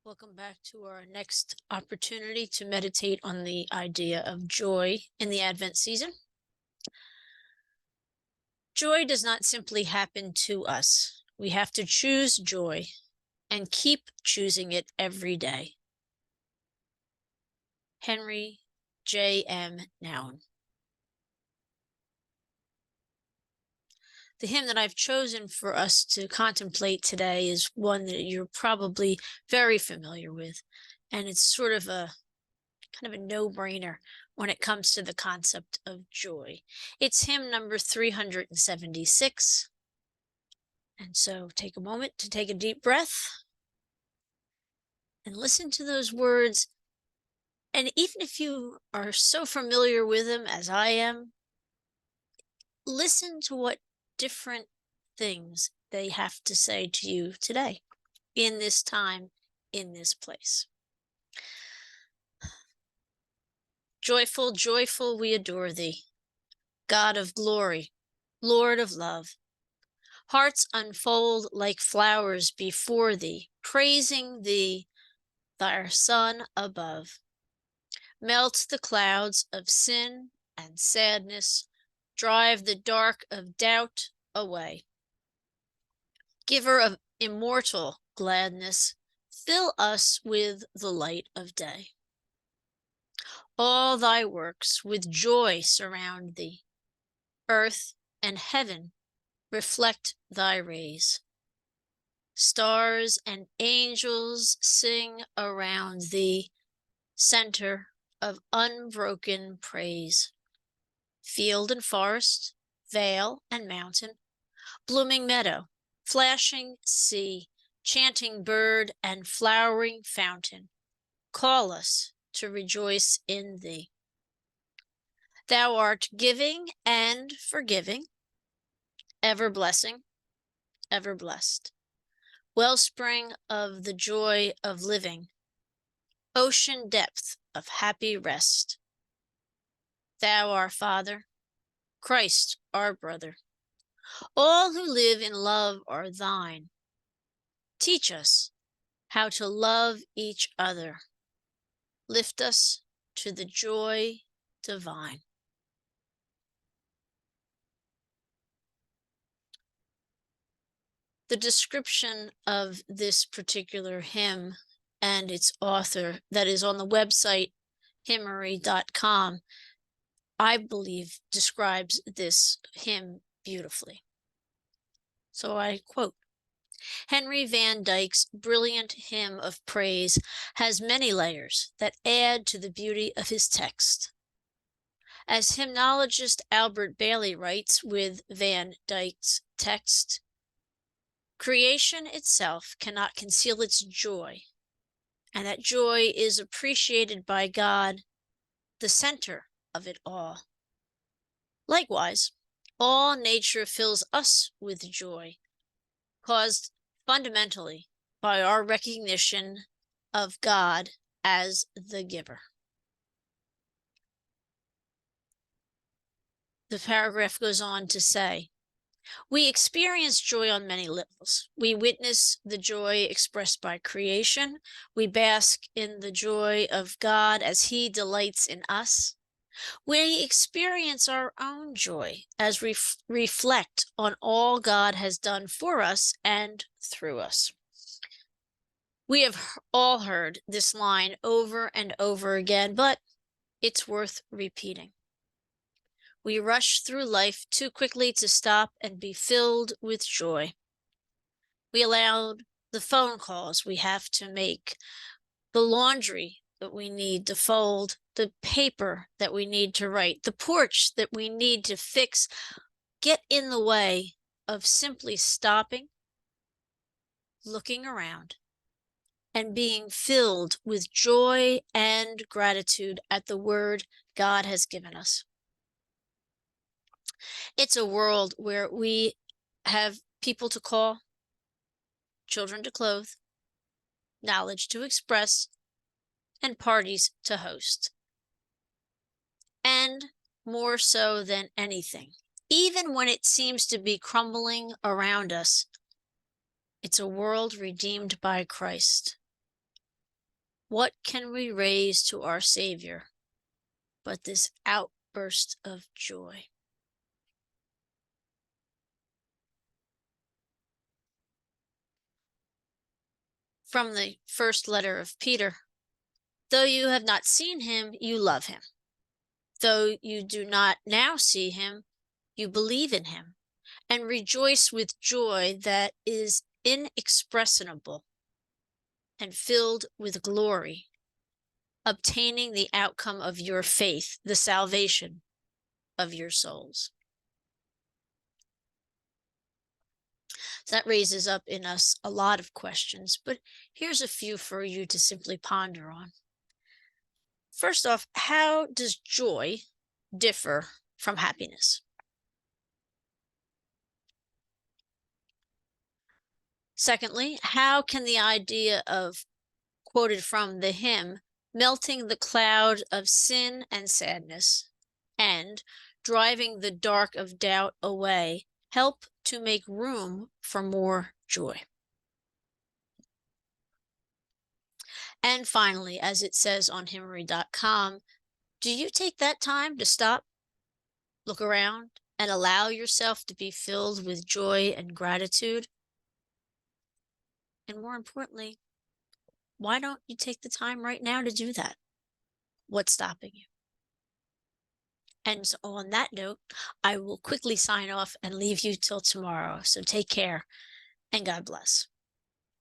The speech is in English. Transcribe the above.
Welcome back to our next opportunity to meditate on the idea of joy in the Advent season. Joy does not simply happen to us. We have to choose joy and keep choosing it every day. Henry J. M. Nouwen. The hymn that I've chosen for us to contemplate today is one that you're probably very familiar with, and it's sort of a kind of a no-brainer when it comes to the concept of joy. It's hymn number 376. And so take a moment to take a deep breath and listen to those words. And even if you are so familiar with them as I am, listen to what different things they have to say to you today, in this time, in this place. Joyful, joyful, we adore thee, God of glory, Lord of love. Hearts unfold like flowers before thee, praising thee, thy Son above. Melt the clouds of sin and sadness, drive the dark of doubt away. Giver of immortal gladness, fill us with the light of day. All thy works with joy surround thee. Earth and heaven reflect thy rays. Stars and angels sing around thee, center of unbroken praise. Field and forest, vale and mountain, blooming meadow, flashing sea, chanting bird and flowering fountain, call us to rejoice in thee. Thou art giving and forgiving, ever blessing, ever blessed. Wellspring of the joy of living, ocean depth of happy rest. Thou our Father, Christ our brother. All who live in love are thine. Teach us how to love each other. Lift us to the joy divine. The description of this particular hymn and its author that is on the website hymnary.com, I believe, describes this hymn beautifully. So I quote, Henry Van Dyke's brilliant hymn of praise has many layers that add to the beauty of his text. As hymnologist Albert Bailey writes with Van Dyke's text, creation itself cannot conceal its joy, and that joy is appreciated by God, the center of it all. Likewise, all nature fills us with joy, caused fundamentally by our recognition of God as the giver. The paragraph goes on to say, we experience joy on many levels. We witness the joy expressed by creation. We bask in the joy of God as he delights in us. We experience our own joy as we reflect on all God has done for us and through us. We have all heard this line over and over again, but it's worth repeating. We rush through life too quickly to stop and be filled with joy. We allow the phone calls we have to make, the laundry that we need to fold, the paper that we need to write, the porch that we need to fix, get in the way of simply stopping, looking around, and being filled with joy and gratitude at the word God has given us. It's a world where we have people to call, children to clothe, knowledge to express, and parties to host. And more so than anything, even when it seems to be crumbling around us, it's a world redeemed by Christ. What can we raise to our Savior but this outburst of joy? From the first letter of Peter, though you have not seen him, you love him. Though you do not now see him, you believe in him and rejoice with joy that is inexpressible and filled with glory, obtaining the outcome of your faith, the salvation of your souls. So that raises up in us a lot of questions, but here's a few for you to simply ponder on. First off, how does joy differ from happiness? Secondly, how can the idea of, quoted from the hymn, melting the cloud of sin and sadness and driving the dark of doubt away, help to make room for more joy? And finally, as it says on hymnary.com, do you take that time to stop, look around, and allow yourself to be filled with joy and gratitude? And more importantly, why don't you take the time right now to do that? What's stopping you? And so on that note, I will quickly sign off and leave you till tomorrow. So take care and God bless.